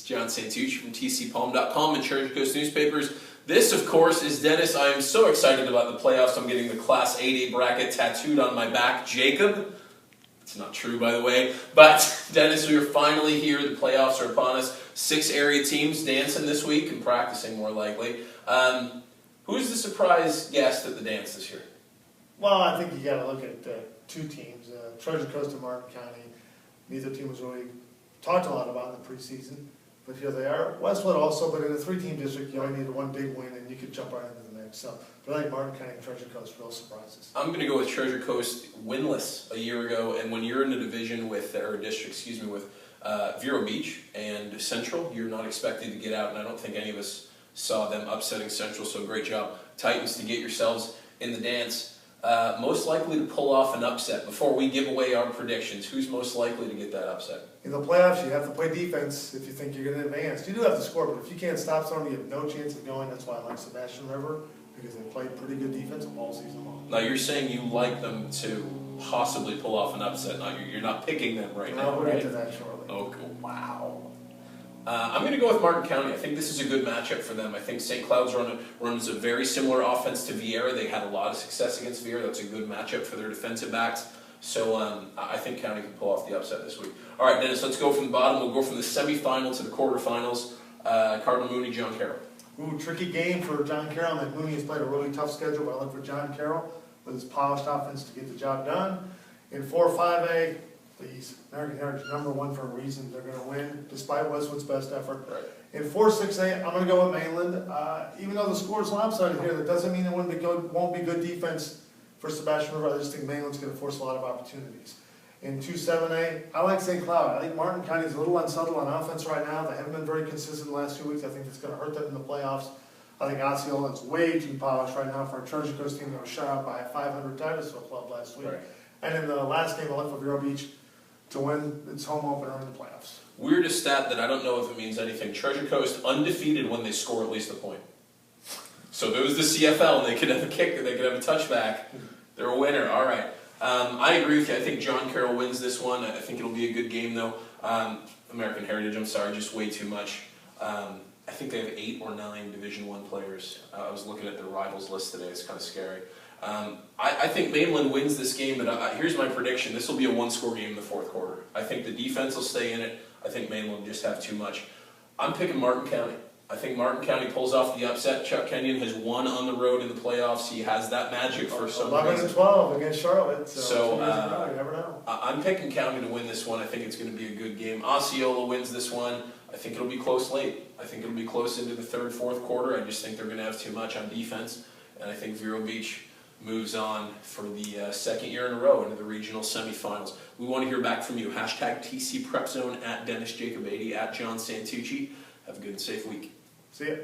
It's Jon Santucci from tcpalm.com and Treasure Coast Newspapers. This, of course, is Dennis. I am so excited about the playoffs. I'm getting the Class 8A bracket tattooed on my back. Jacob. It's not true, by the way. But, Dennis, we are finally here. The playoffs are upon us. 6 area teams dancing this week and practicing, more likely. Who's the surprise guest at the dance this year? Well, I think you got to look at 2 teams, Treasure Coast and Martin County. Neither team was really talked a lot about in the preseason, but here they are. Westwood also, but in a 3-team district, you only need 1 big win and you could jump right into the mix. So, but I think Martin County and Treasure Coast real surprises. I'm going to go with Treasure Coast winless a year ago, and when you're in a division with, or a district, excuse me, with Vero Beach and Central, you're not expected to get out, and I don't think any of us saw them upsetting Central, so great job, Titans, to get yourselves in the dance. Most likely to pull off an upset. Before we give away our predictions, who's most likely to get that upset? In the playoffs, you have to play defense if you think you're going to advance. You do have to score, but if you can't stop someone, you have no chance of going. That's why I like Sebastian River, because they played pretty good defense all season long. Now, you're saying you like them to possibly pull off an upset. Now, you're not picking them right now, I'll right? get to that shortly. Oh, wow. I'm going to go with Martin County. I think this is a good matchup for them. I think St. Cloud's runs a very similar offense to Vieira. They had a lot of success against Vieira. That's a good matchup for their defensive backs. So I think County can pull off the upset this week. All right, Dennis, let's go from the bottom. We'll go from the semifinal to the quarterfinals. Cardinal Mooney, John Carroll. Ooh, tricky game for John Carroll. And Mooney has played a really tough schedule, but I look for John Carroll with his polished offense to get the job done. In 4-5A, please, American Heritage #1 for a reason. They're going to win, despite Westwood's best effort. Right. In 4-6A, I'm going to go with Mainland. Even though the score's lopsided here, that doesn't mean it won't be good defense for Sebastian River. I just think Mainland's going to force a lot of opportunities. In 2-7A, I like St. Cloud. I think Martin County is a little unsettled on offense right now. They haven't been very consistent the last 2 weeks. I think it's going to hurt them in the playoffs. I think Osceola is way too polished right now for a Treasure Coast team that was shut out by a 500 Titusville club last week. Right. And in the last game, I left for Vero Beach to win its home opener in the playoffs. Weirdest stat that I don't know if it means anything. Treasure Coast undefeated when they score at least a point. So there was the CFL, and they could have a kick, they could have a touchback. They're a winner. All right. I agree with you. I think John Carroll wins this one. I think it'll be a good game, though. American Heritage, I'm sorry, just way too much. I think they have 8 or 9 Division I players. I was looking at their rivals list today. It's kind of scary. I think Mainland wins this game, but here's my prediction. This will be a 1-score game in the 4th quarter. I think the defense will stay in it. I think Mainland will just have too much. I'm picking Martin County. I think Martin County pulls off the upset. Chuck Kenyon has won on the road in the playoffs. He has that magic for some reason. 11-12 against Charlotte. So you never know. I'm picking County to win this one. I think it's going to be a good game. Osceola wins this one. I think it'll be close late. I think it'll be close into the 3rd, 4th quarter. I just think they're going to have too much on defense. And I think Vero Beach moves on for the 2nd year in a row into the regional semifinals. We want to hear back from you. Hashtag TC PrepZone, at Dennis Jacob 80, at Jon Santucci. Have a good and safe week. See ya.